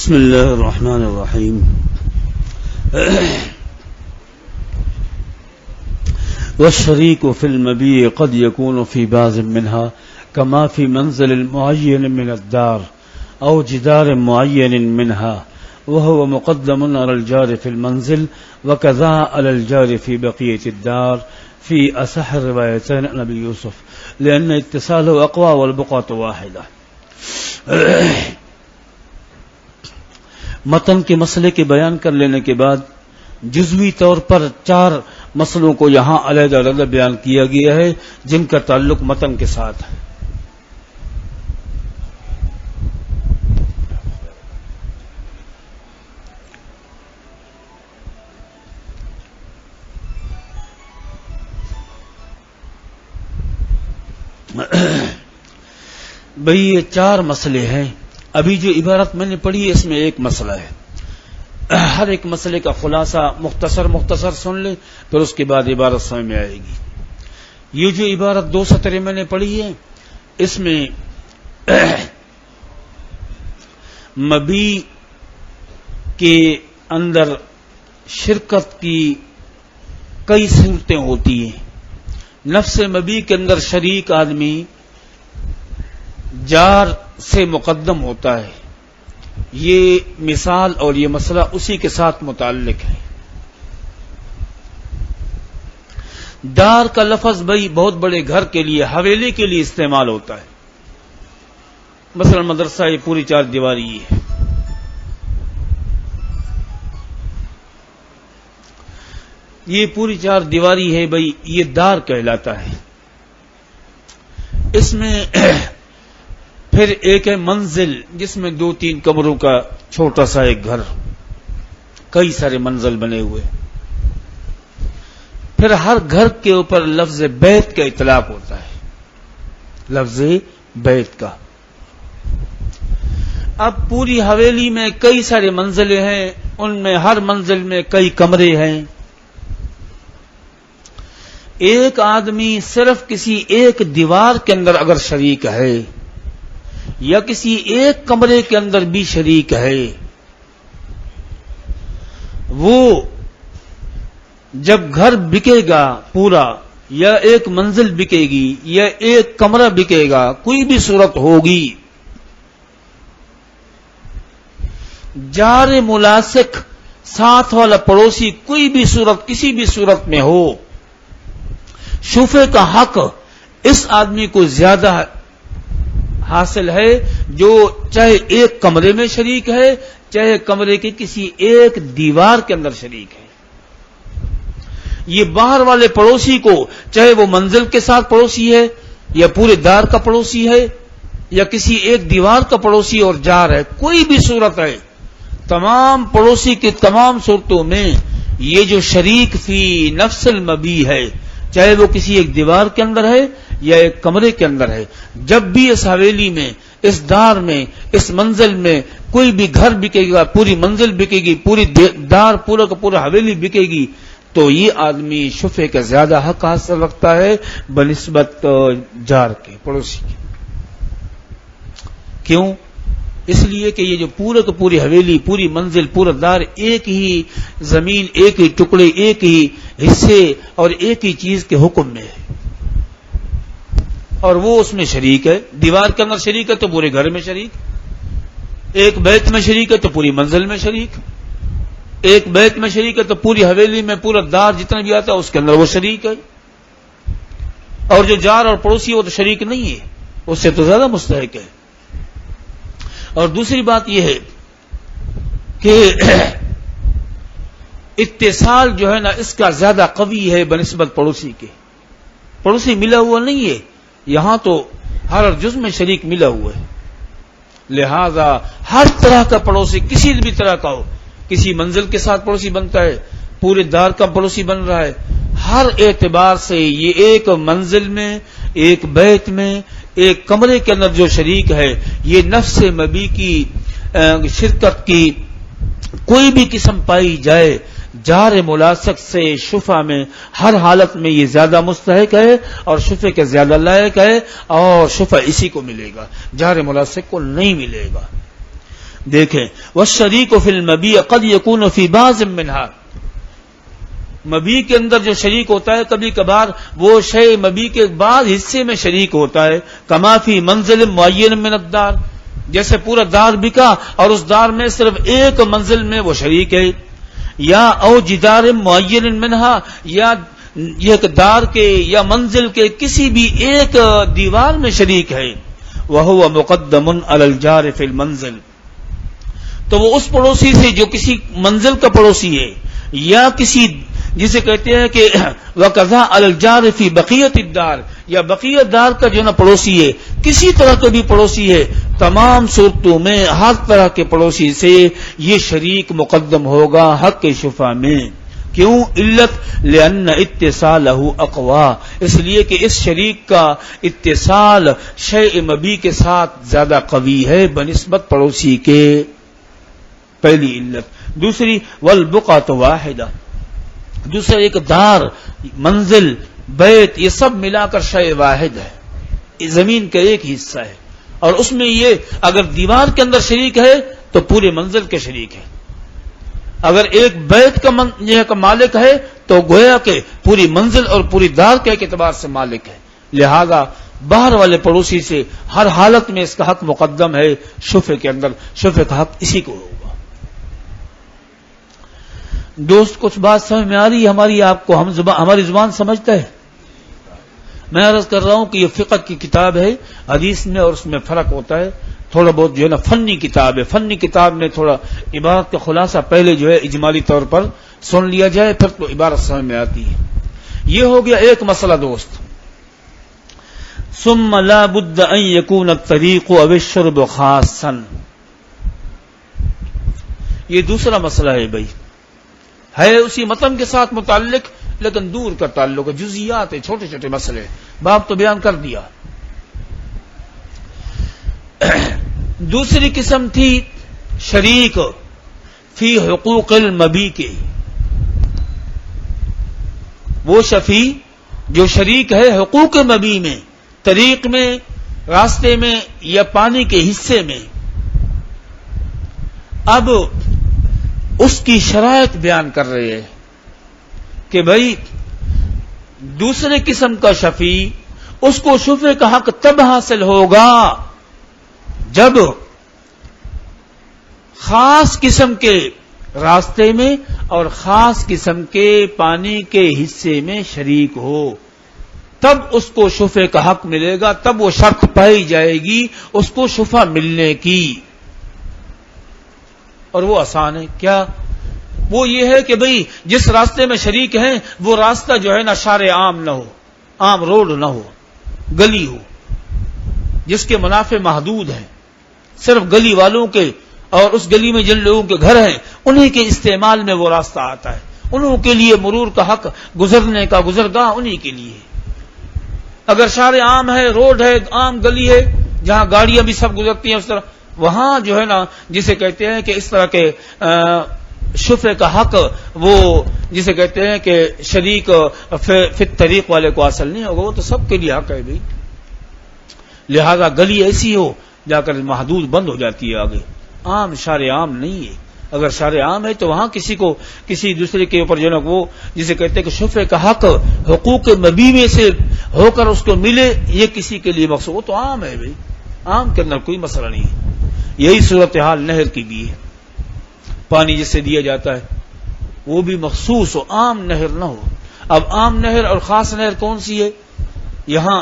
بسم الله الرحمن الرحيم. والشريك في المبيع قد يكون في بعض منها كما في منزل معين من الدار أو جدار معين منها، وهو مقدم على الجار في المنزل وكذا على الجار في بقية الدار في أصح الروايتين عن أبي يوسف، لأن اتصاله أقوى والبقعة واحدة. متن کے مسئلے کے بیان کر لینے کے بعد جزوی طور پر 4 مسئلوں کو یہاں علیحدہ علیحدہ بیان کیا گیا ہے جن کا تعلق متن کے ساتھ ہے. بھئی یہ 4 مسئلے ہیں. ابھی جو عبارت میں نے پڑھی ہے اس میں ایک مسئلہ ہے. ہر ایک مسئلے کا خلاصہ مختصر سن لیں، پھر اس کے بعد عبارت سمجھ میں آئے گی. یہ جو عبارت 2 سطریں میں نے پڑھی ہے اس میں مبی کے اندر شرکت کی کئی صورتیں ہوتی ہیں. نفس مبی کے اندر شریک آدمی جار سے مقدم ہوتا ہے. یہ مثال اور یہ مسئلہ اسی کے ساتھ متعلق ہے. دار کا لفظ بھائی بہت بڑے گھر کے لیے، حویلی کے لیے استعمال ہوتا ہے. مثلا مدرسہ یہ پوری 4 دیواری ہے. یہ پوری 4 دیواری ہے بھائی، یہ دار کہلاتا ہے. اس میں پھر ایک ہے منزل جس میں 2-3 کمروں کا چھوٹا سا ایک گھر، کئی سارے منزل بنے ہوئے. پھر ہر گھر کے اوپر لفظ بیت کا اطلاق ہوتا ہے، لفظ بیت کا. اب پوری حویلی میں کئی سارے منزلیں ہیں، ان میں ہر منزل میں کئی کمرے ہیں. ایک آدمی صرف کسی ایک دیوار کے اندر اگر شریک ہے یا کسی ایک کمرے کے اندر بھی شریک ہے، وہ جب گھر بکے گا پورا، یا ایک منزل بکے گی یا ایک کمرہ بکے گا، کوئی بھی صورت ہوگی، جار ملاصق ساتھ والا پڑوسی کوئی بھی صورت کسی بھی صورت میں ہو، شفعے کا حق اس آدمی کو زیادہ حاصل ہے جو چاہے ایک کمرے میں شریک ہے چاہے کمرے کے کسی ایک دیوار کے اندر شریک ہے. یہ باہر والے پڑوسی کو، چاہے وہ منزل کے ساتھ پڑوسی ہے یا پورے دار کا پڑوسی ہے یا کسی ایک دیوار کا پڑوسی اور جار ہے، کوئی بھی صورت ہے، تمام پڑوسی کی تمام صورتوں میں یہ جو شریک فی نفس المبی ہے، چاہے وہ کسی ایک دیوار کے اندر ہے یا ایک کمرے کے اندر ہے، جب بھی اس حویلی میں، اس دار میں، اس منزل میں کوئی بھی گھر بکے گا، پوری منزل بکے گی، پوری دار پورا کا پورا حویلی بکے گی، تو یہ آدمی شفعے کا زیادہ حق حاصل رکھتا ہے بنسبت جار کے، پڑوسی کے. کیوں؟ اس لیے کہ یہ جو پورا کا پوری حویلی، پوری منزل، پورا دار ایک ہی زمین، ایک ہی ٹکڑے، ایک ہی حصے اور ایک ہی چیز کے حکم میں ہے، اور وہ اس میں شریک ہے. دیوار کے اندر شریک ہے تو پورے گھر میں شریک، ایک بیت میں شریک ہے تو پوری منزل میں شریک، ایک بیت میں شریک ہے تو پوری حویلی میں پورا دار جتنا بھی آتا ہے اس کے اندر وہ شریک ہے. اور جو جار اور پڑوسی وہ تو شریک نہیں ہے، اس سے تو زیادہ مستحق ہے. اور دوسری بات یہ ہے کہ اتصال جو ہے نا اس کا زیادہ قوی ہے بنسبت پڑوسی کے. پڑوسی ملا ہوا نہیں ہے، یہاں تو ہر جز میں شریک ملا ہوا ہے. لہذا ہر طرح کا پڑوسی کسی بھی طرح کا ہو، کسی منزل کے ساتھ پڑوسی بنتا ہے، پورے دار کا پڑوسی بن رہا ہے، ہر اعتبار سے یہ ایک منزل میں، ایک بیت میں، ایک کمرے کے اندر جو شریک ہے، یہ نفس مبی کی شرکت کی کوئی بھی قسم پائی جائے، جار ملاصق سے شفع میں ہر حالت میں یہ زیادہ مستحق ہے اور شفع کے زیادہ لائق ہے، اور شفع اسی کو ملے گا، جار ملاصق کو نہیں ملے گا. دیکھیں والشریک فی المبیع قد یکون فی بعض منہا، مبیع کے اندر جو شریک ہوتا ہے کبھی کبھار وہ شے مبیع کے بعض حصے میں شریک ہوتا ہے، کما فی منزل معین من الدار، جیسے پورا دار بکا اور اس دار میں صرف ایک منزل میں وہ شریک ہے، یا او جدار معین منہا، یا یہ دار کے یا منزل کے کسی بھی ایک دیوار میں شریک ہے، وہو مقدم علی الجار فی المنزل، تو وہ اس پڑوسی سے جو کسی منزل کا پڑوسی ہے یا کسی جسے کہتے ہیں کہ وَقَضَا عَلَى الْجَارِ فِي بَقِيَّةِ الدَّارِ، یا بقیہ دار کا جو نا پڑوسی ہے کسی طرح کا بھی پڑوسی ہے، تمام صورتوں میں ہر طرح کے پڑوسی سے یہ شریک مقدم ہوگا حق شفا میں. کیوں؟ علت لأن اتصالہ اقوا، اس لیے کہ اس شریک کا اتصال شیء مبیع کے ساتھ زیادہ قوی ہے بنسبت پڑوسی کے، پہلی علت. دوسری والبقعۃ واحدہ، دوسرا ایک دار، منزل، بیت، یہ سب ملا کر شے واحد ہے، زمین کا ایک حصہ ہے، اور اس میں یہ اگر دیوار کے اندر شریک ہے تو پورے منزل کے شریک ہے، اگر ایک بیت کا مالک ہے تو گویا کہ پوری منزل اور پوری دار کے اعتبار سے مالک ہے، لہذا باہر والے پڑوسی سے ہر حالت میں اس کا حق مقدم ہے، شفع کے اندر شفع کا حق اسی کو ہوگا. دوست کچھ بات سمجھ میں آ رہی ہے ہماری؟ آپ کو ہماری زبان سمجھتا ہے؟ میں عرض کر رہا ہوں کہ یہ فقہ کی کتاب ہے، حدیث میں اور اس میں فرق ہوتا ہے تھوڑا بہت، جو ہے نا فنی کتاب ہے، فنی کتاب میں تھوڑا عبارت کا خلاصہ پہلے جو ہے اجمالی طور پر سن لیا جائے پھر تو عبارت سمجھ میں آتی ہے. یہ ہو گیا ایک مسئلہ دوست. ثم لا بد ان يكون الطريق او الشرب خاصا، یہ دوسرا مسئلہ ہے بھائی، ہے اسی متن کے ساتھ متعلق لیکن دور کا تعلق ہے، جزیات ہے، چھوٹے چھوٹے مسئلے، باب تو بیان کر دیا. دوسری قسم تھی شریک فی حقوق المبیع کے، وہ شفیع جو شریک ہے حقوق مبیع میں، طریق میں، راستے میں یا پانی کے حصے میں. اب اس کی شرائط بیان کر رہے ہیں کہ بھائی دوسرے قسم کا شفیع اس کو شفع کا حق تب حاصل ہوگا جب خاص قسم کے راستے میں اور خاص قسم کے پانی کے حصے میں شریک ہو، تب اس کو شفع کا حق ملے گا، تب وہ شرط پائی جائے گی اس کو شفع ملنے کی. اور وہ آسان ہے. کیا؟ وہ یہ ہے کہ بھئی جس راستے میں شریک ہیں وہ راستہ جو ہے نا شارع عام نہ ہو، عام روڈ نہ ہو، گلی ہو جس کے منافع محدود ہیں، صرف گلی والوں کے اور اس گلی میں جن لوگوں کے گھر ہیں انہی کے استعمال میں وہ راستہ آتا ہے، انہوں کے لیے مرور کا حق، گزرنے کا گزرگاہ انہی کے لیے. اگر شارع عام ہے، روڈ ہے، عام گلی ہے جہاں گاڑیاں بھی سب گزرتی ہیں اس طرح، وہاں جو ہے نا جسے کہتے ہیں کہ اس طرح کے شفع کا حق وہ جسے کہتے ہیں کہ شریک فی الطریق والے کو حاصل نہیں ہوگا، وہ تو سب کے لیے حق ہے بھائی. لہذا گلی ایسی ہو جا کر محدود بند ہو جاتی ہے، آگے عام شارع عام نہیں ہے. اگر شارع عام ہے تو وہاں کسی کو کسی دوسرے کے اوپر جو ہے نا وہ جسے کہتے ہیں کہ شفع کا حق حقوق مبیع میں سے ہو کر اس کو ملے، یہ کسی کے لیے مقصود، وہ تو عام ہے بھائی، عام کے اندر کوئی مسئلہ نہیں ہے. یہی صورتحال نہر کی بھی ہے، پانی جس سے دیا جاتا ہے وہ بھی مخصوص ہو، عام نہر نہ ہو. اب عام نہر اور خاص نہر کون سی ہے؟ یہاں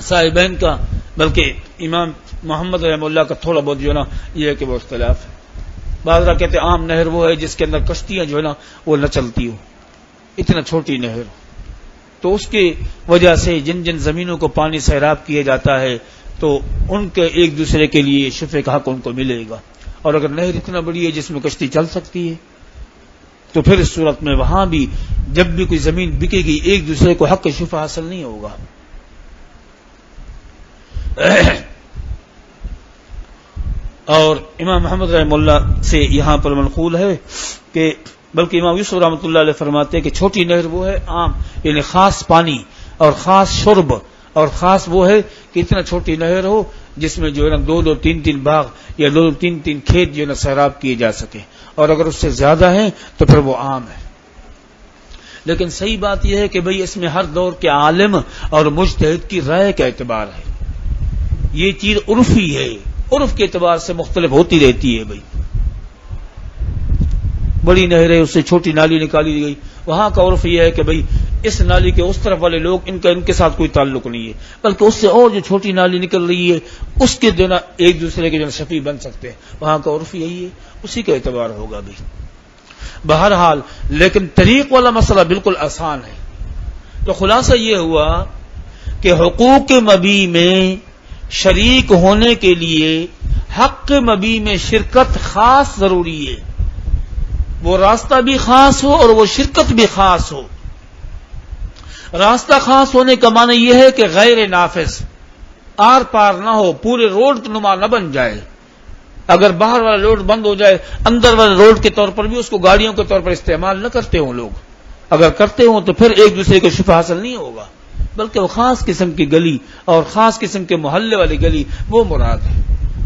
صاحبین کا بلکہ امام محمد رحمہ اللہ کا تھوڑا بہت جو ہے نا یہ ہے کہ وہ اختلاف ہے. بعض کہتے ہیں عام نہر وہ ہے جس کے اندر کشتیاں جو ہے نا وہ نہ چلتی ہو، اتنا چھوٹی نہر، تو اس کی وجہ سے جن جن زمینوں کو پانی سیراب کیا جاتا ہے تو ان کے ایک دوسرے کے لیے شفع کا حق ان کو ملے گا. اور اگر نہر اتنا بڑی ہے جس میں کشتی چل سکتی ہے تو پھر اس صورت میں وہاں بھی جب بھی کوئی زمین بکے گی ایک دوسرے کو حق شفع حاصل نہیں ہوگا. اور امام محمد رحمہ اللہ سے یہاں پر منقول ہے کہ بلکہ امام یوسف رحمۃ اللہ علیہ فرماتے ہیں کہ چھوٹی نہر وہ ہے عام، یعنی خاص پانی اور خاص شرب، اور خاص وہ ہے کہ اتنا چھوٹی نہر ہو جس میں جو ہے نا 2-2 3-3 باغ یا 2-2 3-3 کھیت جو ہے نا سیراب کیے جا سکے، اور اگر اس سے زیادہ ہیں تو پھر وہ عام ہے۔ لیکن صحیح بات یہ ہے کہ بھئی اس میں ہر دور کے عالم اور مجتہد کی رائے کا اعتبار ہے، یہ چیز عرفی ہے، عرف کے اعتبار سے مختلف ہوتی رہتی ہے۔ بھئی بڑی نہر ہے، اس سے چھوٹی نالی نکالی گئی، وہاں کا عرف یہ ہے کہ بھئی اس نالی کے اس طرف والے لوگ ان کے ساتھ کوئی تعلق نہیں ہے، بلکہ اس سے اور جو چھوٹی نالی نکل رہی ہے اس کے جو نا ایک دوسرے کے جو شفیع بن سکتے ہیں، وہاں کا عرف یہی ہے، اسی کا اعتبار ہوگا۔ بھئی بہرحال لیکن طریق والا مسئلہ بالکل آسان ہے۔ تو خلاصہ یہ ہوا کہ حقوق مبی میں شریک ہونے کے لیے حق مبی میں شرکت خاص ضروری ہے، وہ راستہ بھی خاص ہو اور وہ شرکت بھی خاص ہو۔ راستہ خاص ہونے کا معنی یہ ہے کہ غیر نافذ، آر پار نہ ہو، پورے روڈ نما نہ بن جائے۔ اگر باہر والا روڈ بند ہو جائے، اندر والے روڈ کے طور پر بھی اس کو گاڑیوں کے طور پر استعمال نہ کرتے ہوں لوگ، اگر کرتے ہوں تو پھر ایک دوسرے کو شفا حاصل نہیں ہوگا، بلکہ وہ خاص قسم کی گلی اور خاص قسم کے محلے والی گلی وہ مراد ہے،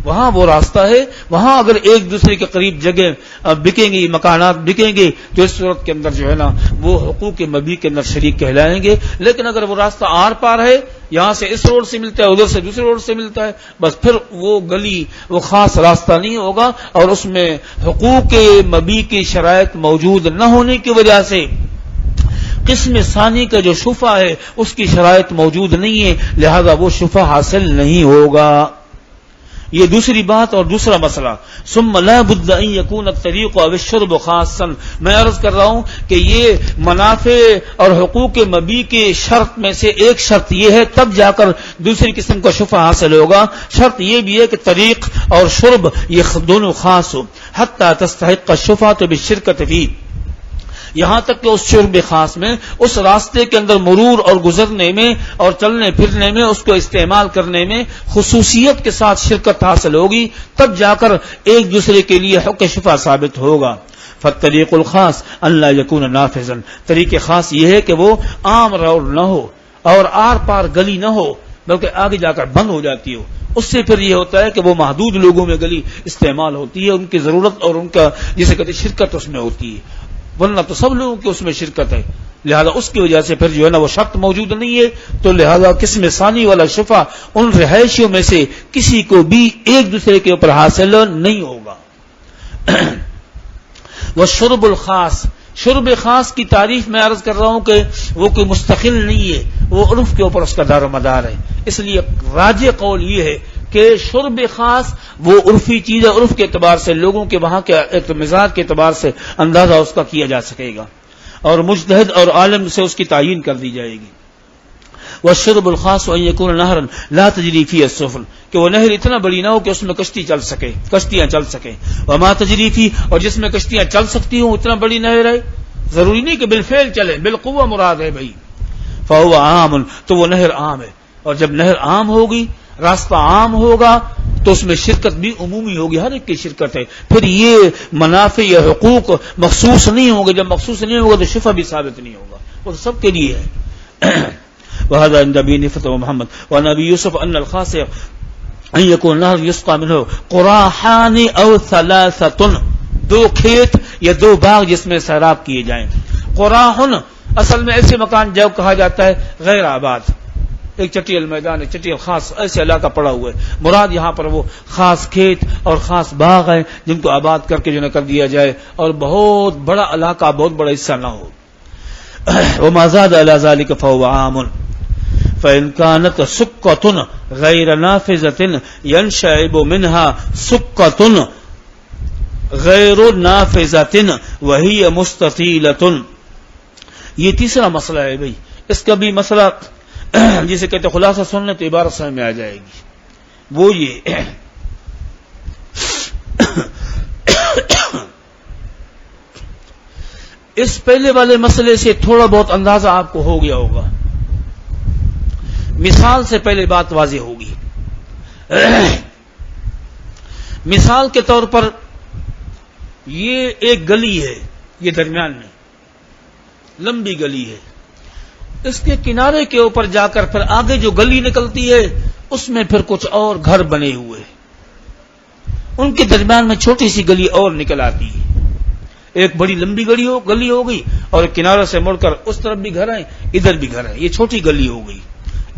وہاں وہ راستہ ہے، وہاں اگر ایک دوسرے کے قریب جگہ بکیں گی، مکانات بکیں گے، تو اس صورت کے اندر جو ہے نا وہ حقوق مبی کے اندر شریک کہلائیں گے۔ لیکن اگر وہ راستہ آر پار ہے، یہاں سے اس روڈ سے ملتا ہے، ادھر سے دوسرے روڈ سے ملتا ہے، بس پھر وہ گلی وہ خاص راستہ نہیں ہوگا، اور اس میں حقوق مبی کی شرائط موجود نہ ہونے کی وجہ سے قسم ثانی کا جو شفع ہے اس کی شرائط موجود نہیں ہے، لہذا وہ شفع حاصل نہیں ہوگا۔ یہ دوسری بات اور دوسرا مسئلہ۔ ثم لا بد ان يكون الطريق او الشرب خاصا، میں عرض کر رہا ہوں کہ یہ منافع اور حقوق مبی کے شرط میں سے ایک شرط یہ ہے، تب جا کر دوسری قسم کا شفع حاصل ہوگا۔ شرط یہ بھی ہے کہ طریق اور شرب یہ دونوں خاص ہو، حتى تستحق الشفعة بالشركة فيه، یہاں تک کہ اس شرب خاص میں، اس راستے کے اندر مرور اور گزرنے میں اور چلنے پھرنے میں، اس کو استعمال کرنے میں خصوصیت کے ساتھ شرکت حاصل ہوگی، تب جا کر ایک دوسرے کے لیے حق شفا ثابت ہوگا۔ فالطریق الخاص ان لا یکون نافذا، طریق خاص یہ ہے کہ وہ عام روڈ نہ ہو اور آر پار گلی نہ ہو، بلکہ آگے جا کر بند ہو جاتی ہو۔ اس سے پھر یہ ہوتا ہے کہ وہ محدود لوگوں میں گلی استعمال ہوتی ہے، ان کی ضرورت اور ان کا جسے کہتے شرکت اس میں ہوتی ہے، ورنہ تو سب لوگوں کی اس میں شرکت ہے، لہذا اس کی وجہ سے پھر جو ہے نا وہ شرط موجود نہیں ہے، تو لہذا قسم ثانی والا شفع ان رہائشیوں میں سے کسی کو بھی ایک دوسرے کے اوپر حاصل نہیں ہوگا۔ وہ شرب الخاص، شرب خاص کی تعریف میں عرض کر رہا ہوں کہ وہ کوئی مستقل نہیں ہے، وہ عرف کے اوپر اس کا دار و مدار ہے، اس لیے راجح قول یہ ہے کہ شرب خاص وہ عرفی چیز ہے، عرف کے اعتبار سے لوگوں کے وہاں کے مزاج کے اعتبار سے اندازہ اس کا کیا جا سکے گا، اور مجتہد اور عالم سے اس کی تعیین کر دی جائے گی۔ والشرب الخاص ان يكون نهرا لا تجري فيه السفن، کہ وہ نہر اتنا بڑی نہ ہو کہ اس میں کشتیاں چل سکیں، وما تجری فی، اور جس میں کشتیاں چل سکتی ہوں اتنا بڑی نہر ہے، ضروری نہیں کہ بالفعل چلے، بالقوہ مراد ہے بھائی، فهو عام، تو وہ نہر عام ہے، اور جب نہر عام ہوگی، راستہ عام ہوگا، تو اس میں شرکت بھی عمومی ہوگی، ہر ایک کی شرکت ہے، پھر یہ منافع یا حقوق مخصوص نہیں ہوں گے، جب مخصوص نہیں ہوگا تو شفع بھی ثابت نہیں ہوگا، وہ سب کے لیے ہے۔ وهذا عند ابي حنيفه ومحمد وعن ابي يوسف ان الخاص ان يكون نهر يسقى منه قراحان او ثلاثه، دو کھیت یا دو باغ جس میں سیراب کیے جائیں۔ قراحن اصل میں ایسے مکان جو کہا جاتا ہے غیر آباد، ایک چٹیل میدان، ایک چٹیل خاص ایسے علاقہ پڑا ہوا ہے، مراد یہاں پر وہ خاص کھیت اور خاص باغ ہیں جن کو آباد کر کے جو نہ کر دیا جائے، اور بہت بڑا علاقہ، بہت بڑا حصہ نہ ہو۔ وما زاد على ذلك فهو عام، فإن كانت سكة غير نافذة ينشعب منها سكة غير نافذة وهي مستطيلة۔ یہ تیسرا مسئلہ ہے بھائی، اس کا بھی مسئلہ جسے کہتے خلاصہ سننے تو عبارت سمجھ میں آ جائے گی، وہ یہ اس پہلے والے مسئلے سے تھوڑا بہت اندازہ آپ کو ہو گیا ہوگا، مثال سے پہلے بات واضح ہوگی۔ مثال کے طور پر یہ ایک گلی ہے، یہ درمیان میں لمبی گلی ہے، اس کے کنارے کے اوپر جا کر پھر آگے جو گلی نکلتی ہے اس میں پھر کچھ اور گھر بنے ہوئے، ان کے درمیان میں چھوٹی سی گلی اور نکل آتی ہے، ایک بڑی لمبی گلی ہو گئی اور کنارے سے مڑ کر اس طرف بھی گھر ہیں، ادھر بھی گھر ہیں، یہ چھوٹی گلی ہو گئی،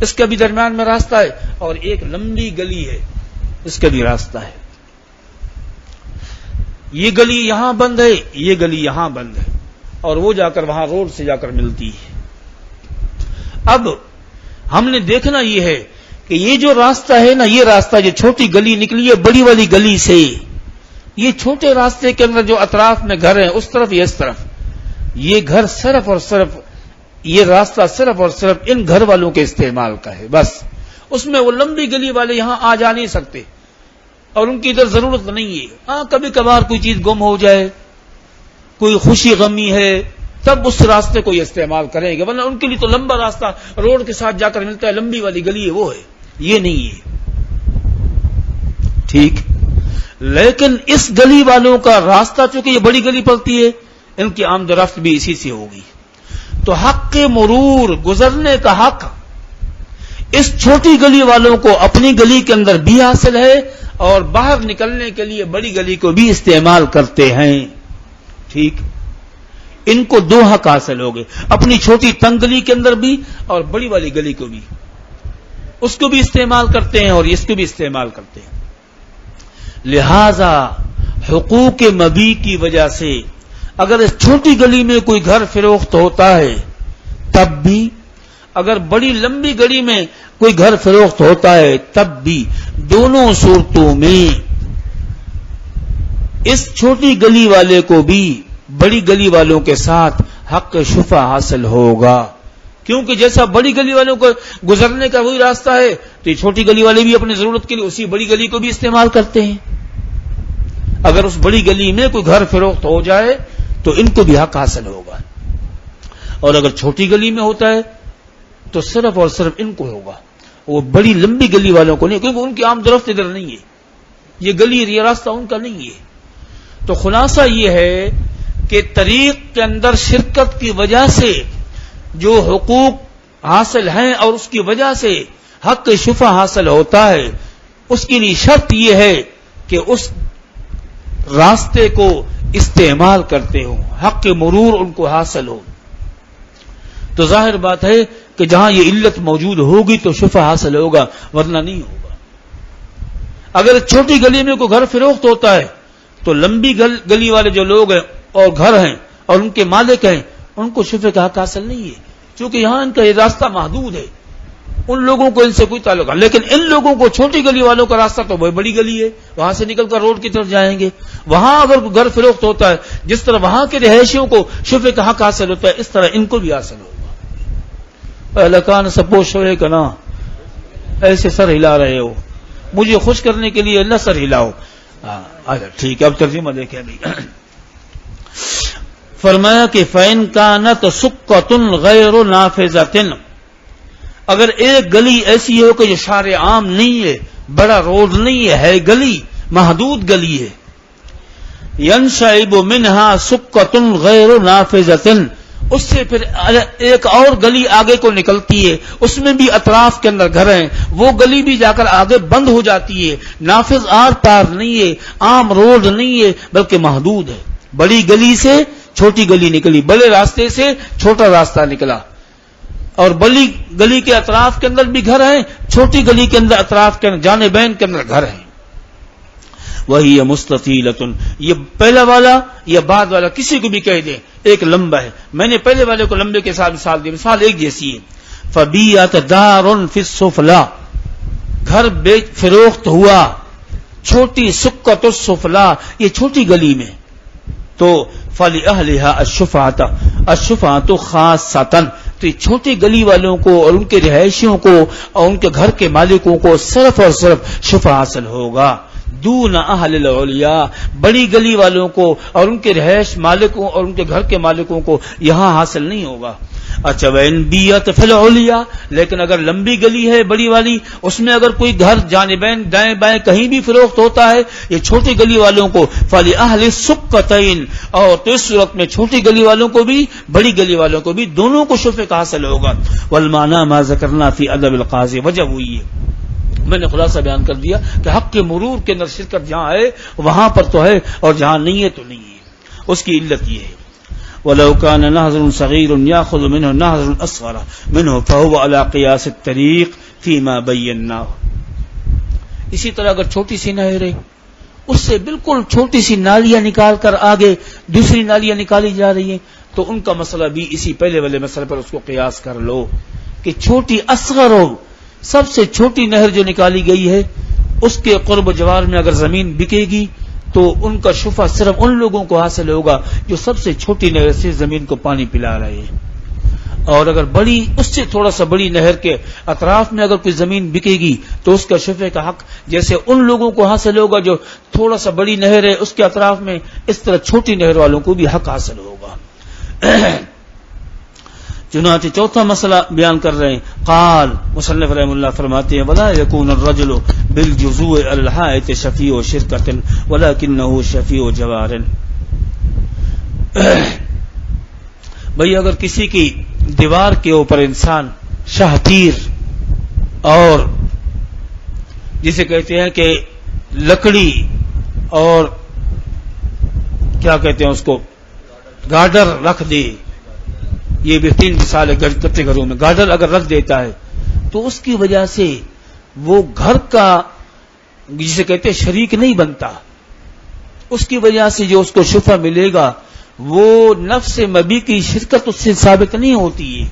اس کا بھی درمیان میں راستہ ہے، اور ایک لمبی گلی ہے، اس کا بھی راستہ ہے، یہ گلی یہاں بند ہے، یہ گلی یہاں بند ہے، اور وہ جا کر وہاں روڈ سے جا کر ملتی ہے۔ اب ہم نے دیکھنا یہ ہے کہ یہ جو راستہ ہے نا، یہ راستہ جو چھوٹی گلی نکلی ہے بڑی والی گلی سے، یہ چھوٹے راستے کے اندر جو اطراف میں گھر ہیں اس طرف یا اس طرف، یہ گھر صرف اور صرف، یہ راستہ صرف اور صرف ان گھر والوں کے استعمال کا ہے، بس اس میں وہ لمبی گلی والے یہاں آ جا نہیں سکتے، اور ان کی ادھر ضرورت نہیں ہے۔ ہاں کبھی کبھار کوئی چیز گم ہو جائے، کوئی خوشی غمی ہے، تب اس راستے کو یہ استعمال کریں گے، ورنہ ان کے لیے تو لمبا راستہ روڈ کے ساتھ جا کر ملتا ہے، لمبی والی گلی ہے وہ ہے، یہ نہیں ہے، ٹھیک۔ لیکن اس گلی والوں کا راستہ چونکہ یہ بڑی گلی پڑتی ہے، ان کی آمد و رفت بھی اسی سے ہوگی، تو حق مرور، گزرنے کا حق اس چھوٹی گلی والوں کو اپنی گلی کے اندر بھی حاصل ہے، اور باہر نکلنے کے لیے بڑی گلی کو بھی استعمال کرتے ہیں، ٹھیک۔ ان کو دو حق حاصل ہو گئے، اپنی چھوٹی تنگ گلی کے اندر بھی اور بڑی والی گلی کو بھی، اس کو بھی استعمال کرتے ہیں اور اس کو بھی استعمال کرتے ہیں۔ لہذا حقوق مبی کی وجہ سے اگر اس چھوٹی گلی میں کوئی گھر فروخت ہوتا ہے تب بھی، اگر بڑی لمبی گلی میں کوئی گھر فروخت ہوتا ہے تب بھی، دونوں صورتوں میں اس چھوٹی گلی والے کو بھی بڑی گلی والوں کے ساتھ حق شفع حاصل ہوگا، کیونکہ جیسا بڑی گلی والوں کو گزرنے کا وہی راستہ ہے تو یہ چھوٹی گلی والے بھی اپنی ضرورت کے لیے اسی بڑی گلی کو بھی استعمال کرتے ہیں۔ اگر اس بڑی گلی میں کوئی گھر فروخت ہو جائے تو ان کو بھی حق حاصل ہوگا، اور اگر چھوٹی گلی میں ہوتا ہے تو صرف اور صرف ان کو ہوگا، وہ بڑی لمبی گلی والوں کو نہیں، کیونکہ ان کی آمد و رفت ادھر نہیں ہے، یہ گلی یہ راستہ ان کا نہیں ہے۔ تو خلاصہ یہ ہے کہ طریق کے اندر شرکت کی وجہ سے جو حقوق حاصل ہیں اور اس کی وجہ سے حق شفع حاصل ہوتا ہے، اس کے لیے شرط یہ ہے کہ اس راستے کو استعمال کرتے ہو، حق مرور ان کو حاصل ہو۔ تو ظاہر بات ہے کہ جہاں یہ علت موجود ہوگی تو شفع حاصل ہوگا، ورنہ نہیں ہوگا۔ اگر چھوٹی گلی میں کوئی گھر فروخت ہوتا ہے تو لمبی گلی والے جو لوگ ہیں اور گھر ہیں اور ان کے مالک ہیں، ان کو شفع کا حق حاصل نہیں ہے، چونکہ یہاں ان کا یہ راستہ محدود ہے، ان لوگوں کو ان سے کوئی تعلق ہے۔ لیکن ان لوگوں کو چھوٹی گلی والوں کا راستہ تو بہت بڑی گلی ہے، وہاں سے نکل کر روڈ کی طرف جائیں گے، وہاں اگر کوئی گھر فروخت ہوتا ہے جس طرح وہاں کے رہائشیوں کو شفع کا حق حاصل ہوتا ہے، اس طرح ان کو بھی حاصل ہوگا۔ لکان سپوش ہوئے کہ نا ایسے سر ہلا رہے ہو، مجھے خوش کرنے کے لیے نہ سر ہلاؤ۔ ٹھیک ہے، اب ترجمہ دیکھیں ابھی۔ فرمایا کہ فَإِنْ كَانَتْ سُكَّةٌ غَيْرُ نَافِذَةٍ، اگر ایک گلی ایسی ہو کہ جو شارع عام نہیں ہے، بڑا روڈ نہیں ہے گلی محدود گلی ہے، يَنْشَعِبُ مِنْهَا سُكَّةٌ غَيْرُ نَافِذَةٍ، اس سے پھر ایک اور گلی آگے کو نکلتی ہے، اس میں بھی اطراف کے اندر گھر ہیں، وہ گلی بھی جا کر آگے بند ہو جاتی ہے، نافذ آر پار نہیں ہے، عام روڈ نہیں ہے بلکہ محدود ہے۔ بڑی گلی سے چھوٹی گلی نکلی، بڑے راستے سے چھوٹا راستہ نکلا، اور بڑی گلی کے اطراف کے اندر بھی گھر ہیں، چھوٹی گلی کے اندر اطراف کے اندر جانبین کے اندر گھر ہیں۔ وہی مستطیلۃ، یہ پہلا والا یا بعد والا کسی کو بھی کہہ دیں، ایک لمبا ہے، میں نے پہلے والے کو لمبے کے ساتھ مثال دی، مثال ایک جیسی ہے۔ فبیعت دار فی السفلا، گھر فروخت ہوا چھوٹی سکۃ السفلا، یہ چھوٹی گلی میں، تو فلأہلھا الشفعۃ خاصۃ، تو یہ چھوٹی گلی والوں کو اور ان کے رہائشیوں کو اور ان کے گھر کے مالکوں کو صرف اور صرف شفع حاصل ہوگا، دون اہل العلیاء، بڑی گلی والوں کو اور ان کے رہائش مالکوں اور ان کے گھر کے مالکوں کو یہاں حاصل نہیں ہوگا۔ اچھا وَإِنْ بِیَتْ فِی الْعُلْیَا، لیکن اگر لمبی گلی ہے بڑی والی، اس میں اگر کوئی گھر جانبین دائیں بائیں کہیں بھی فروخت ہوتا ہے یہ چھوٹی گلی والوں کو، فَلِأَهْلِ السُّکَّتَیْن، اور تو اس صورت میں چھوٹی گلی والوں کو بھی بڑی گلی والوں کو بھی دونوں کو شفع کا حاصل ہوگا۔ وَالْمَعْنَى مَا ذَكَرْنَا فِی أَدَبِ الْقَاضِی، وجہ ہوئی ہے میں نے خلاصہ بیان کر دیا کہ حق کے مرور کے اندر شرکت جہاں ہے وہاں پر تو ہے، اور جہاں نہیں ہے تو نہیں ہے. اس کی علت یہ ہے وَلَوْ كَانَ نَهْرٌ صَغِيرٌ يَأْخُذُ مِنْهُ نَهْرٌ أَصْغَرَ مِنْهُ فَهُوَ عَلَى قِيَاسِ الطَّرِيقِ فِيمَا بَيَّنَّاهُ. اسی طرح اگر چھوٹی سی نہر ہے، اس سے بالکل چھوٹی سی نالیاں نکال کر آگے دوسری نالیاں نکالی جا رہی ہیں، تو ان کا مسئلہ بھی اسی پہلے والے مسئلے پر اس کو قیاس کر لو کہ چھوٹی اصغر ہو، سب سے چھوٹی نہر جو نکالی گئی ہے اس کے قرب جوار میں اگر زمین بکے گی تو ان کا شفع صرف ان لوگوں کو حاصل ہوگا جو سب سے چھوٹی نہر سے زمین کو پانی پلا رہے ہیں. اور اگر بڑی اس سے تھوڑا سا بڑی نہر کے اطراف میں اگر کوئی زمین بکے گی تو اس کا شفع کا حق جیسے ان لوگوں کو حاصل ہوگا جو تھوڑا سا بڑی نہر ہے اس کے اطراف میں، اس طرح چھوٹی نہر والوں کو بھی حق حاصل ہوگا. چنانچہ چوتھا مسئلہ بیان کر رہے ہیں. قال مصنف رحم اللہ فرماتے ہیں ولا يكون الرجل بالجزوء الحائط شفيع شركة ولكنه شفيع جوار. بھئی اگر کسی کی دیوار کے اوپر انسان شاہتیر اور جسے کہتے ہیں کہ لکڑی اور کیا کہتے ہیں اس کو گارڈر رکھ دے، یہ بہترین مثال ہے کچے گھروں میں گارڈر اگر رکھ دیتا ہے تو اس کی وجہ سے وہ گھر کا جسے کہتے ہیں شریک نہیں بنتا. اس کی وجہ سے جو اس کو شفع ملے گا وہ نفس مبی کی شرکت اس سے ثابت نہیں ہوتی ہے.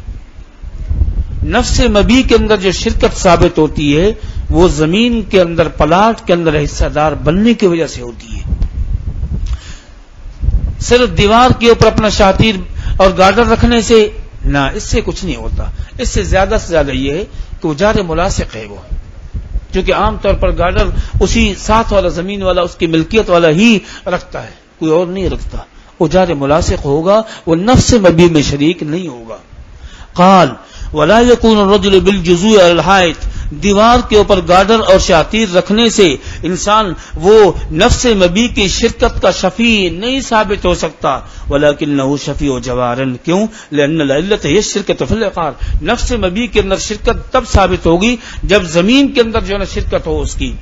نفس مبی کے اندر جو شرکت ثابت ہوتی ہے وہ زمین کے اندر پلاٹ کے اندر حصہ دار بننے کی وجہ سے ہوتی ہے. صرف دیوار کے اوپر اپنا شاطیر اور گارڈر رکھنے سے نہ، اس سے کچھ نہیں ہوتا. اس سے زیادہ یہ ہے کہ وہ جار ملاصق ہے، وہ کیونکہ عام طور پر گارڈر اسی ساتھ والا زمین والا اس کی ملکیت والا ہی رکھتا ہے، کوئی اور نہیں رکھتا. وہ جار ملاصق ہوگا، وہ نفس مبی میں شریک نہیں ہوگا. قال ولا يكون الرجل بالجزوء الحائط، دیوار کے اوپر گارڈر اور شاطیر رکھنے سے انسان وہ نفس مبی کی شرکت کا شفیع نہیں ثابت ہو سکتا. ولكنه شفیع جوار. کیوں؟ لان العلت هي الشركة في العقار. نفس مبی کے اندر شرکت تب ثابت ہوگی جب زمین کے اندر جو ہے شرکت ہو اس کی.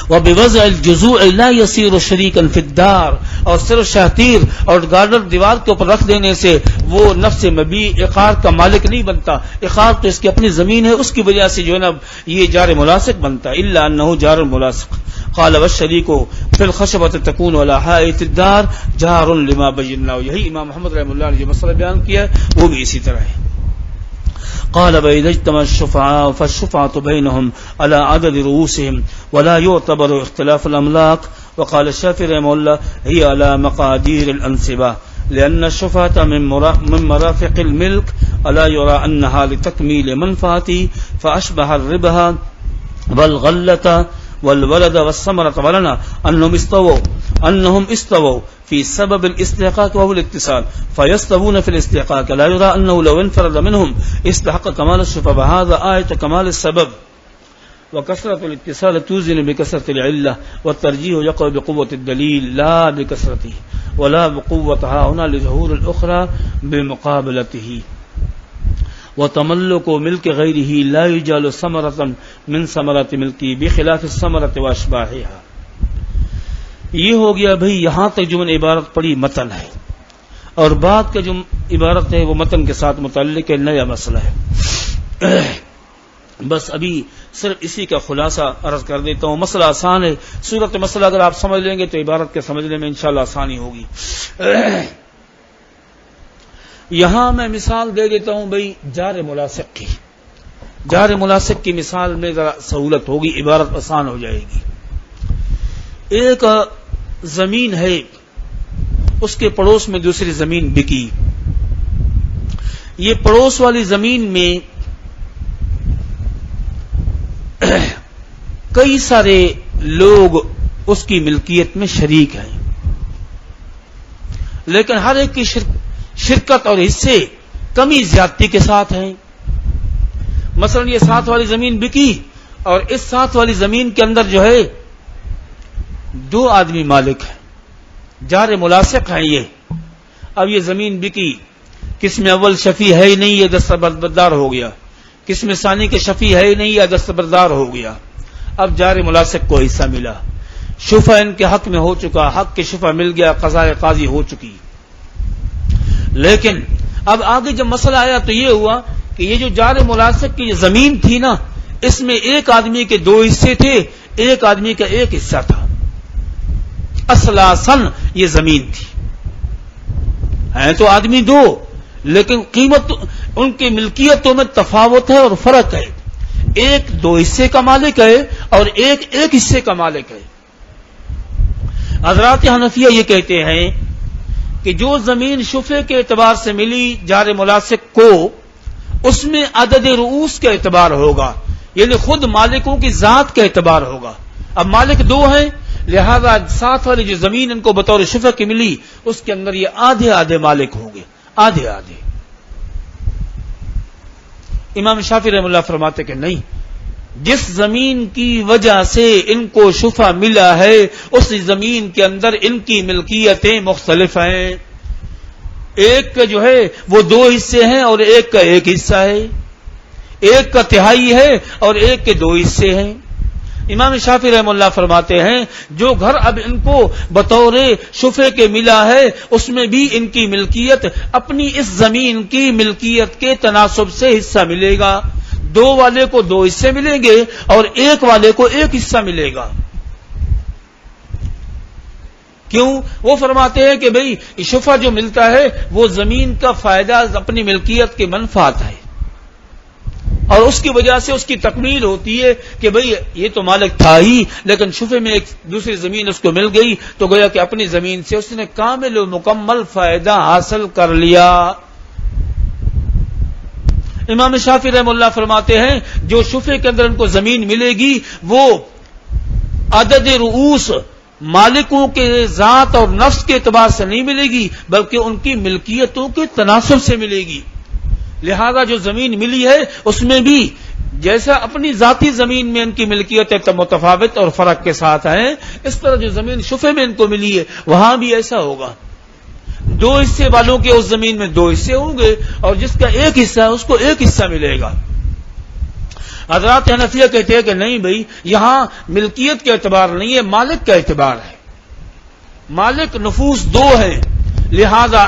وبوضع الجزوء لا يصير شريكا في الدار. اور صرف شاطیر اور گارڈر دیوار کے اوپر رکھ دینے سے وہ نفس مبی عقار کا مالک نہیں بنتا. عقار تو اس کی اپنی زمین ہے، اس کی وجہ سے جو ہے نا یہ جار ملاصق بنتا. الا انه جار ملاصق. قال والشريك في الخشبة تكون على حائط الدار جار لما بيناه. یہی امام محمد رحمہ اللہ نے جو مسئلہ بیان کیا وہ بھی اسی طرح ہے. قال وإذا اجتمع الشفعاء فالشفعة بينهم على عدد رؤوسهم ولا يعتبر اختلاف الأملاك. وقال الشافعي رحمه الله هي على مقادير الأنسبة لأن الشفعة من مرافق الملك ألا يرى أنها لتكميل منفعته فأشبه الربها والغلة والولد والثمرة ولنا أنهم استووا في سبب الاستحقاق وهو الاتصال فيستوون في الاستحقاق لا يرى أنه لو انفرد منهم استحق كمال الشفعة وهذا آية كمال السبب. وكثرة الاتصال توزن بكثرة العلة والترجيح يقع بقوة الدليل لا بكثرته ولا بقوتها هنا لظهور الأخرى بمقابلته. وتملك ملك غيره لا يجعل ثمرة من ثمرات ملكه بخلاف الثمرة وأشباهها. یہ ہو گیا بھئی یہاں تک جو میں نے عبارت پڑھی متن ہے، اور بعد کا جو عبارت ہے وہ متن کے ساتھ متعلق ہے، نیا مسئلہ ہے. بس ابھی صرف اسی کا خلاصہ عرض کر دیتا ہوں. مسئلہ آسان ہے، صورت مسئلہ اگر آپ سمجھ لیں گے تو عبارت کے سمجھنے میں انشاءاللہ آسانی ہوگی. یہاں میں مثال دے دیتا ہوں بھئی جار ملاصق کی. جار ملاصق کی مثال میں ذرا سہولت ہوگی، عبارت آسان ہو جائے گی. ایک زمین ہے، اس کے پڑوس میں دوسری زمین بکی. یہ پڑوس والی زمین میں کئی سارے لوگ اس کی ملکیت میں شریک ہیں، لیکن ہر ایک کی شرکت اور حصے کمی زیادتی کے ساتھ ہیں. مثلا یہ ساتھ والی زمین بکی اور اس ساتھ والی زمین کے اندر جو ہے 2 آدمی مالک ہیں، جار ملاصق ہیں یہ. اب یہ زمین بکی، قسم اول شفیع ہے ہی نہیں، یہ دستبردار ہو گیا. قسم ثانی کے شفیع ہے ہی نہیں، یہ دستبردار ہو گیا. اب جار ملاصق کو حصہ ملا، شفع ان کے حق میں ہو چکا، حق کے شفع مل گیا، قضاء قاضی ہو چکی. لیکن اب آگے جب مسئلہ آیا تو یہ ہوا کہ یہ جو جار ملاصق کی زمین تھی نا، اس میں ایک آدمی کے دو حصے تھے، ایک آدمی کا ایک حصہ تھا. اصلاً یہ زمین تھی، ہیں تو آدمی دو، لیکن قیمت ان کی ملکیتوں میں تفاوت ہے اور فرق ہے. ایک دو حصے کا مالک ہے اور ایک حصے کا مالک ہے. حضرات حنفیہ یہ کہتے ہیں کہ جو زمین شفع کے اعتبار سے ملی جار ملاصق کو، اس میں عدد رؤوس کا اعتبار ہوگا، یعنی خود مالکوں کی ذات کا اعتبار ہوگا. اب مالک دو ہیں، لہذا ساتھ والی جو زمین ان کو بطور شفع کی ملی، اس کے اندر یہ آدھے آدھے مالک ہوں گے، آدھے آدھے. امام شافعی رحمۃ اللہ فرماتے کہ نہیں، جس زمین کی وجہ سے ان کو شفع ملا ہے، اس زمین کے اندر ان کی ملکیتیں مختلف ہیں. ایک کا جو ہے وہ دو حصے ہیں اور ایک کا ایک حصہ ہے، ایک کا تہائی ہے اور ایک کے دو حصے ہیں. امام شافعی رحمۃ اللہ فرماتے ہیں جو گھر اب ان کو بطور شفع کے ملا ہے، اس میں بھی ان کی ملکیت اپنی اس زمین کی ملکیت کے تناسب سے حصہ ملے گا. دو والے کو دو حصے ملیں گے اور ایک والے کو ایک حصہ ملے گا. کیوں؟ وہ فرماتے ہیں کہ بھئی شفع جو ملتا ہے وہ زمین کا فائدہ اپنی ملکیت کے منفعت ہے، اور اس کی وجہ سے اس کی تکمیل ہوتی ہے کہ بھئی یہ تو مالک تھا ہی، لیکن شفع میں ایک دوسری زمین اس کو مل گئی تو گویا کہ اپنی زمین سے اس نے کامل و مکمل فائدہ حاصل کر لیا. امام شافعی رحمۃ اللہ فرماتے ہیں جو شفع کے اندر ان کو زمین ملے گی وہ عدد رؤوس مالکوں کے ذات اور نفس کے اعتبار سے نہیں ملے گی، بلکہ ان کی ملکیتوں کے تناسب سے ملے گی. لہذا جو زمین ملی ہے اس میں بھی جیسا اپنی ذاتی زمین میں ان کی ملکیت متفاوت اور فرق کے ساتھ ہیں، اس طرح جو زمین شفع میں ان کو ملی ہے وہاں بھی ایسا ہوگا. دو حصے والوں کے اس زمین میں دو حصے ہوں گے اور جس کا ایک حصہ ہے اس کو ایک حصہ ملے گا. حضرات حنفیہ کہتے ہیں کہ نہیں بھائی، یہاں ملکیت کا اعتبار نہیں ہے، مالک کا اعتبار ہے. مالک نفوس دو ہیں، لہذا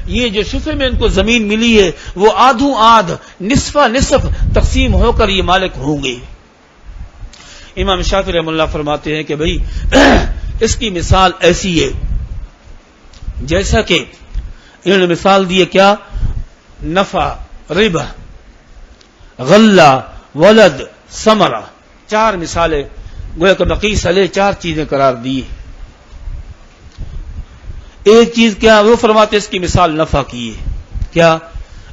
یہ جو شفع میں ان کو زمین ملی ہے وہ آدھوں آدھ نصفہ نصف تقسیم ہو کر یہ مالک ہوں گے. امام شافعی رحمۃ اللہ فرماتے ہیں کہ بھائی اس کی مثال ایسی ہے جیسا کہ انہوں نے مثال دی ہے، کیا؟ نفع، ربح، غلہ، ولد، ثمرہ، چار مثالیں گویا کہ نقیس علیہ چار چیزیں قرار دی. ایک چیز کیا؟ وہ فرماتے اس کی مثال نفع کی ہے. کیا؟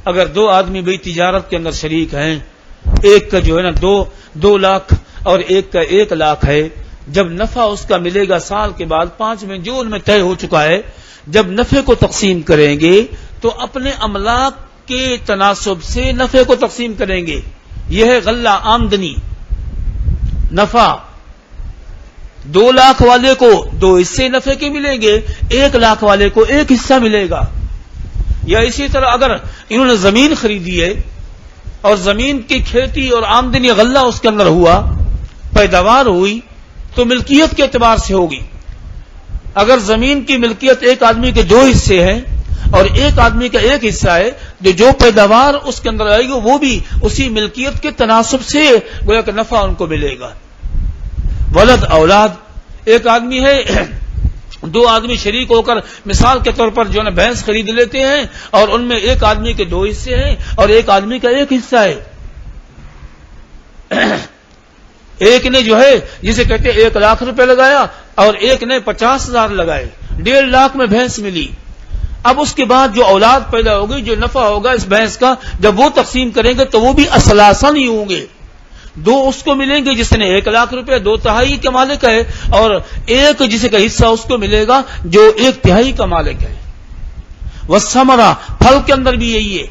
اگر دو آدمی بھئی تجارت کے اندر شریک ہیں، ایک کا جو ہے نا 2 لاکھ اور ایک کا 1 لاکھ ہے، جب نفع اس کا ملے گا سال کے بعد 5 میں جو ان میں طے ہو چکا ہے، جب نفع کو تقسیم کریں گے تو اپنے املاک کے تناسب سے نفع کو تقسیم کریں گے. یہ ہے غلہ، آمدنی، نفع. 2 لاکھ والے کو 2 حصے نفع کے ملیں گے، 1 لاکھ والے کو 1 حصہ ملے گا. یا اسی طرح اگر انہوں نے زمین خریدی ہے اور زمین کی کھیتی اور آمدنی غلہ اس کے اندر ہوا، پیداوار ہوئی، تو ملکیت کے اعتبار سے ہوگی. اگر زمین کی ملکیت ایک آدمی کے 2 حصے ہیں اور ایک آدمی کا 1 حصہ ہے، جو پیداوار اس کے اندر آئے گی وہ بھی اسی ملکیت کے تناسب سے گویا کہ نفع ان کو ملے گا. ولد، اولاد، ایک آدمی ہے، 2 آدمی شریک ہو کر مثال کے طور پر جو ہے بھینس خرید لیتے ہیں اور ان میں ایک آدمی کے 2 حصے ہیں اور ایک آدمی کا 1 حصہ ہے. ایک نے جو ہے جسے کہتے ہیں 1 لاکھ روپے لگایا اور ایک نے 50,000 لگائے، 1.5 لاکھ میں بھینس ملی. اب اس کے بعد جو اولاد پیدا ہوگی، جو نفع ہوگا اس بھینس کا، جب وہ تقسیم کریں گے تو وہ بھی اصلاً ہی ہوں گے. 2 اس کو ملیں گے جس نے 1 لاکھ روپے 2 تہائی کا مالک ہے، اور ایک جسے کا حصہ اس کو ملے گا جو 1 تہائی کا مالک ہے. والثمرہ، پھل کے اندر بھی یہی ہے.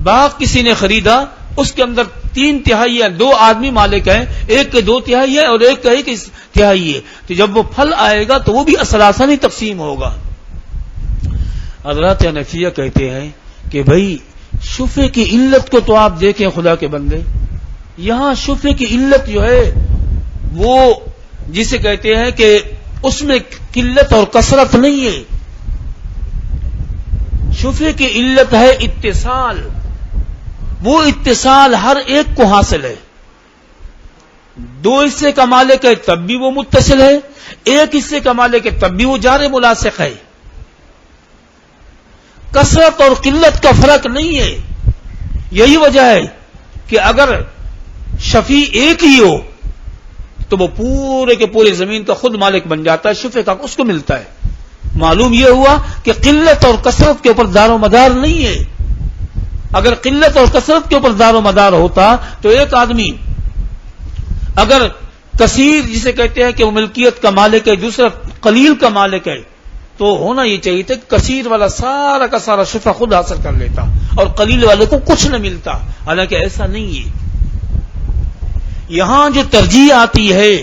باغ کسی نے خریدا، اس کے اندر 3 تہائی ہے، 2 آدمی مالک ہیں، ایک کے 2 تہائی ہے اور ایک کا 1 تہائی ہے، تو جب وہ پھل آئے گا تو وہ بھی اصلاً ہی تقسیم ہوگا. حضرات حنفیہ کہتے ہیں کہ بھائی شفع کی علت کو تو آپ دیکھیں خدا کے بندے، یہاں شفع کی علت جو ہے وہ جسے کہتے ہیں کہ اس میں قلت اور کثرت نہیں ہے. شفے کی علت ہے اتصال. وہ اتصال ہر ایک کو حاصل ہے. 2 حصے کا مالک ہے تب بھی وہ متصل ہے, 1 حصے کا مالک ہے تب بھی وہ جار ملاصق ہے. کثرت اور قلت کا فرق نہیں ہے. یہی وجہ ہے کہ اگر شفیع ایک ہی ہو تو وہ پورے کے پورے زمین کا خود مالک بن جاتا ہے, شفیع کا اس کو ملتا ہے. معلوم یہ ہوا کہ قلت اور کثرت کے اوپر دار و مدار نہیں ہے. اگر قلت اور کثرت کے اوپر دار و مدار ہوتا تو ایک آدمی اگر کثیر جسے کہتے ہیں کہ وہ ملکیت کا مالک ہے, دوسرا قلیل کا مالک ہے, تو ہونا یہ چاہیے تھا کہ کثیر والا سارا کا سارا شفا خود حاصل کر لیتا اور قلیل والے کو کچھ نہ ملتا. حالانکہ ایسا نہیں ہے. یہاں جو ترجیح آتی ہے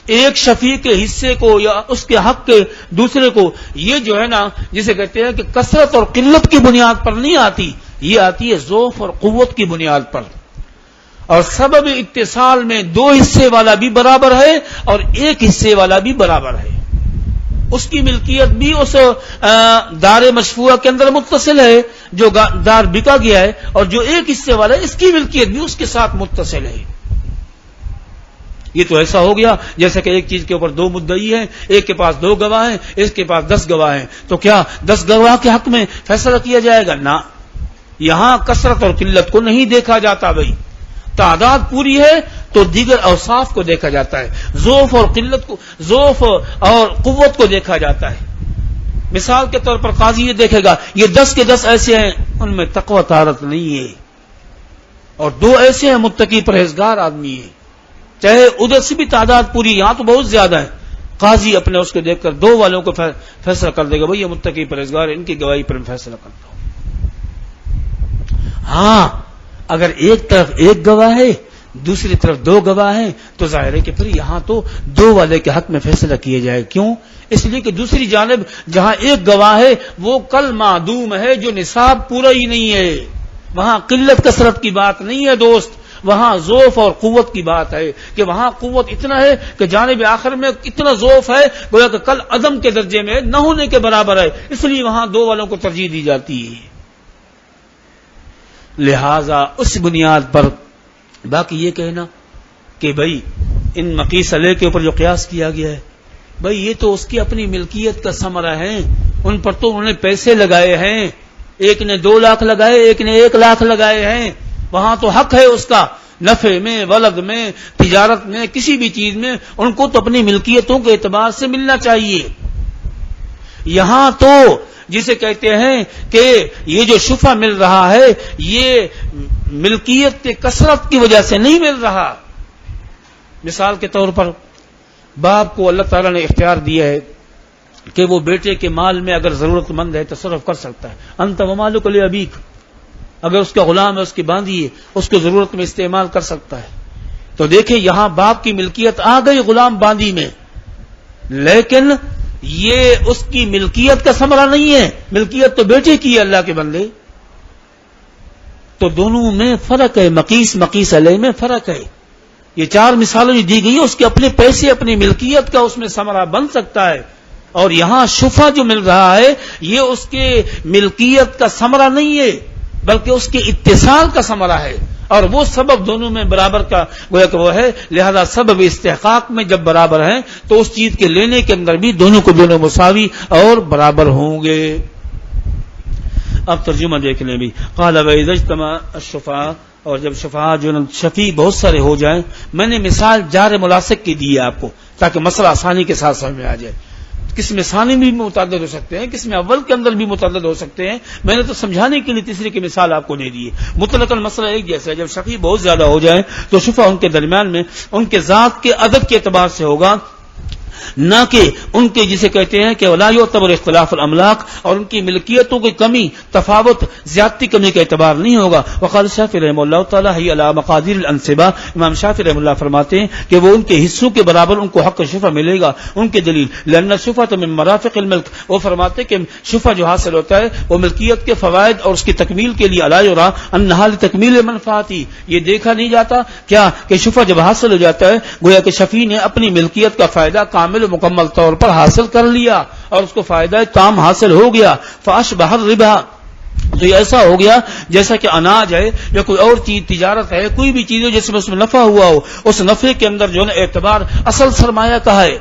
ایک شفیع کے حصے کو یا اس کے حق کے دوسرے کو, یہ جو ہے نا جسے کہتے ہیں کہ کثرت اور قلت کی بنیاد پر نہیں آتی, یہ آتی ہے ضعف اور قوت کی بنیاد پر. اور سبب اتصال میں 2 حصے والا بھی برابر ہے اور 1 حصے والا بھی برابر ہے. اس کی ملکیت بھی اس دار مشفوعہ کے اندر متصل ہے جو دار بکا گیا ہے, اور جو 1 حصے والا ہے اس کی ملکیت بھی اس کے ساتھ متصل ہے. یہ تو ایسا ہو گیا جیسے کہ ایک چیز کے اوپر 2 مدعی ہیں, ایک کے پاس 2 گواہ ہیں, اس کے پاس 10 گواہ ہیں, تو کیا 10 گواہ کے حق میں فیصلہ کیا جائے گا؟ نہ. یہاں کثرت اور قلت کو نہیں دیکھا جاتا. بھائی تعداد پوری ہے تو دیگر اوصاف کو دیکھا جاتا ہے, ضعف اور قلت کو, ضعف اور قوت کو دیکھا جاتا ہے. مثال کے طور پر قاضی یہ دیکھے گا یہ 10 کے 10 ایسے ہیں ان میں تقوی طہارت نہیں ہے, اور 2 ایسے ہیں متقی پرہیزگار آدمی ہیں. چاہے ادھر سے بھی تعداد پوری, یہاں تو بہت زیادہ ہے, قاضی اپنے اس کو دیکھ کر 2 والوں کو فیصلہ کر دے گا, بھائی یہ متقی پرہیزگار ان کی گواہی پر فیصلہ کرتا ہوں. ہاں اگر ایک طرف 1 گواہ ہے دوسری طرف 2 گواہ ہیں تو ظاہر ہے کہ پھر یہاں تو 2 والے کے حق میں فیصلہ کیا جائے. کیوں؟ اس لیے کہ دوسری جانب جہاں 1 گواہ ہے وہ کل معدوم ہے جو نصاب پورا ہی نہیں ہے. وہاں قلت کثرت کی بات نہیں ہے دوست, وہاں ضعف اور قوت کی بات ہے کہ وہاں قوت اتنا ہے کہ جانب آخر میں اتنا ضعف ہے گویا کہ کل عدم کے درجے میں نہ ہونے کے برابر ہے, اس لیے وہاں 2 والوں کو ترجیح دی جاتی ہے. لہذا اس بنیاد پر باقی یہ کہنا کہ بھائی ان مقیس علیہ کے اوپر جو قیاس کیا گیا ہے, بھائی یہ تو اس کی اپنی ملکیت کا ثمرہ ہے, ان پر تو انہوں نے پیسے لگائے ہیں, ایک نے 2 لاکھ لگائے, ایک نے 1 لاکھ لگائے ہیں, وہاں تو حق ہے اس کا نفع میں, ولد میں, تجارت میں, کسی بھی چیز میں ان کو تو اپنی ملکیتوں کے اعتبار سے ملنا چاہیے. یہاں تو جسے کہتے ہیں کہ یہ جو شفع مل رہا ہے یہ ملکیت کے کثرت کی وجہ سے نہیں مل رہا. مثال کے طور پر باپ کو اللہ تعالیٰ نے اختیار دیا ہے کہ وہ بیٹے کے مال میں اگر ضرورت مند ہے تصرف کر سکتا ہے. انت ومالک لابیک, اگر اس کا غلام ہے, اس کی باندھی ہے, اس کو ضرورت میں استعمال کر سکتا ہے. تو دیکھیں یہاں باپ کی ملکیت آ گئی غلام باندھی میں, لیکن یہ اس کی ملکیت کا ثمرہ نہیں ہے, ملکیت تو بیٹے کی ہے اللہ کے بندے. تو دونوں میں فرق ہے, مقیس علیہ میں فرق ہے. یہ 4 مثالیں جو دی گئی ہیں اس کے اپنے پیسے اپنی ملکیت کا اس میں ثمرہ بن سکتا ہے, اور یہاں شفع جو مل رہا ہے یہ اس کے ملکیت کا ثمرہ نہیں ہے بلکہ اس کے اتصال کا ثمرہ ہے, اور وہ سبب دونوں میں برابر کا گویا کہ وہ ہے. لہذا سبب استحقاق میں جب برابر ہیں تو اس چیز کے لینے کے اندر بھی دونوں کو دونوں مساوی اور برابر ہوں گے. اب ترجمہ دیکھ لیں بھی. قال وَإِذَا اجْتَمَعَ الشُّفَعَاءُ, اور جب شفعاء جو شفیع بہت سارے ہو جائیں. میں نے مثال جار ملاصق کی دی ہے آپ کو تاکہ مسئلہ آسانی کے ساتھ سمجھ میں آ جائے. قسم ثانی بھی متعدد ہو سکتے ہیں, قسم اول کے اندر بھی متعدد ہو سکتے ہیں. میں نے تو سمجھانے کے لیے تیسری کی مثال آپ کو دے دی ہے. مطلقاً مسئلہ ایک جیسا ہے. جب شفیع بہت زیادہ ہو جائیں تو شفع ان کے درمیان میں ان کے ذات کے عدد کے اعتبار سے ہوگا. نہ کہ ان کے جسے کہتے ہیں کہ ولا یعتبر اختلاف الاملاک، اور ان کی ملکیتوں کی کمی، تفاوت، زیادتی کمی کا اعتبار نہیں ہوگا. وقال شافعی رحمہ اللہ تعالی ہی علی مقادیر الانصبہ، امام شافعی رحمہ اللہ فرماتے ہیں کہ وہ ان کے حصوں کے برابر ان کو حق شفع ملے گا. ان کی دلیل لأن الشفعة من مرافق الملک، وہ فرماتے ہیں کہ شفع جو حاصل ہوتا ہے وہ ملکیت کے فوائد اور اس کی تکمیل کے لیے الا یرا انہا لتکمیل منفعتی، یہ دیکھا نہیں جاتا کیا کہ شفع جب حاصل ہو جاتا ہے گویا کہ شفیع نے اپنی ملکیت کا فائدہ کامل و مکمل طور پر حاصل کر لیا اور اس کو فائدہ تام حاصل ہو گیا. فاشبہ الربا، تو یہ ایسا ہو گیا جیسا کہ اناج ہے یا کوئی اور چیز، تجارت ہے، کوئی بھی چیز ہو جس میں اس میں نفع ہوا ہو، اس نفع کے اندر جو ہے اعتبار اصل سرمایہ کا ہے.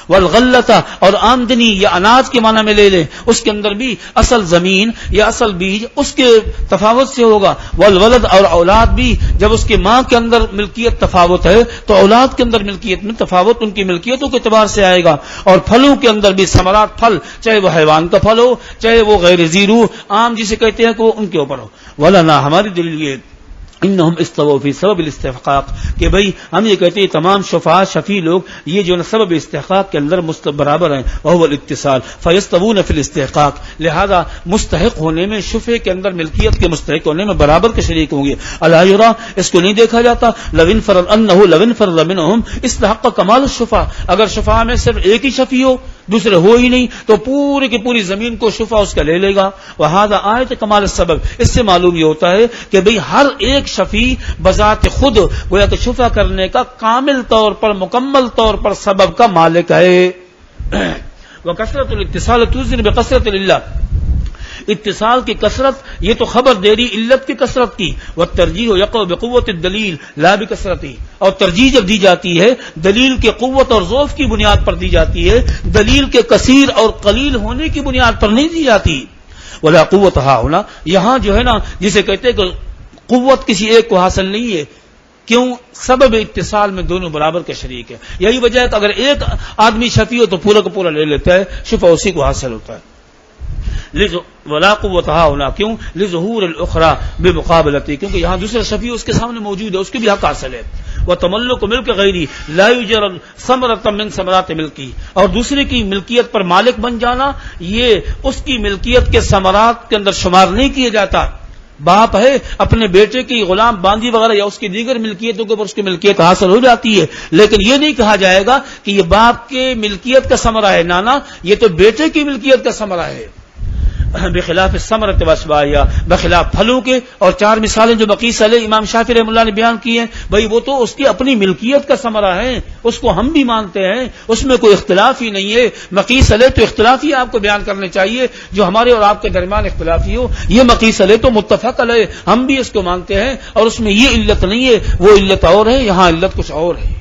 والغلۃ، اور آمدنی یا اناج کے معنی میں لے لیں، اس کے اندر بھی اصل زمین یا اصل بیج اس کے تفاوت سے ہوگا. والولد، اور اولاد بھی جب اس کے ماں کے اندر ملکیت تفاوت ہے تو اولاد کے اندر ملکیت میں تفاوت ان کی ملکیتوں کے اعتبار سے آئے گا. اور پھلوں کے اندر بھی ثمرات، پھل چاہے وہ حیوان کا پھل ہو چاہے وہ غیر ذی روح عام جسے کہتے ہیں کہ وہ ان کے اوپر ہو. ولنا، ہماری دلیل یہ انہم استووا فی سبب الاستحقاق، کہ بھئی ہم یہ کہتے ہیں تمام شفاعہ شفیع لوگ یہ جو سبب استحقاق کے اندر برابر ہیں، وہو الاتصال، فیستوون فی الاستحقاق، لہذا مستحق ہونے میں، شفع کے اندر ملکیت کے مستحق ہونے میں برابر کے شریک ہوں گے. الا یرا، اس کو نہیں دیکھا جاتا لو انفرد منہم استحق کمال الشفاع، اگر شفاعہ میں صرف ایک ہی شفیع ہو دوسرے ہو ہی نہیں تو پوری کی پوری زمین کو شفع اس کا لے لے گا. وہذا آیت کمال السبب، اس سے معلوم یہ ہوتا ہے کہ بھئی ہر ایک شفیع بذات خود گویا کہ شفع کرنے کا کامل طور پر، مکمل طور پر سبب کا مالک ہے. وکثرت الاتصال توزن بکثرت العلہ، اتصال کی کثرت یہ تو خبر دے رہی علت کی کثرت کی. والترجیح یقع بقوت الدلیل لا بکثرتی، اور ترجیح جب دی جاتی ہے دلیل کے قوت اور ضعف کی بنیاد پر دی جاتی ہے، دلیل کے کثیر اور قلیل ہونے کی بنیاد پر نہیں دی جاتی. ولا قوت ہا ہونا، یہاں جو ہے نا جسے کہتے ہیں کہ قوت کسی ایک کو حاصل نہیں ہے، کیوں؟ سبب اتصال میں دونوں برابر کے شریک ہے. یہی وجہ ہے کہ اگر ایک آدمی شفیع ہو تو پورا کا پورا لے لیتا ہے، شفع اسی کو حاصل ہوتا ہے. ولا قوت ہا ہونا، کیوں؟ لظہور الاخرى بمقابلتی، کیونکہ یہاں دوسرا شفیع اس کے سامنے موجود ہے، اس کے بھی حق حاصل ہے. وتملک ملک غیری لا یجر ثمرۃ من ثمرات ملکی، اور دوسرے کی ملکیت پر مالک بن جانا یہ اس کی ملکیت کے ثمرات کے اندر شمار نہیں کیا جاتا. باپ ہے اپنے بیٹے کی غلام باندی وغیرہ یا اس کی دیگر ملکیتوں کے اوپر اس کی ملکیت حاصل ہو جاتی ہے، لیکن یہ نہیں کہا جائے گا کہ یہ باپ کے ملکیت کا ثمرہ ہے، نانا یہ تو بیٹے کی ملکیت کا ثمرہ ہے. بخلاف ثمرۃ واشباہیہ، بخلاف پھلوں کے. اور چار مثالیں جو مقیس علیہ امام شافعی رحمہ اللہ نے بیان کی ہیں، بھئی وہ تو اس کی اپنی ملکیت کا ثمرہ ہے، اس کو ہم بھی مانتے ہیں، اس میں کوئی اختلاف ہی نہیں ہے. مقیس علیہ تو اختلافی آپ کو بیان کرنے چاہیے، جو ہمارے اور آپ کے درمیان اختلافی ہو. یہ مقیس علیہ تو متفق علیہ، ہم بھی اس کو مانتے ہیں اور اس میں یہ علت نہیں ہے، وہ علت اور ہے، یہاں علت کچھ اور ہے.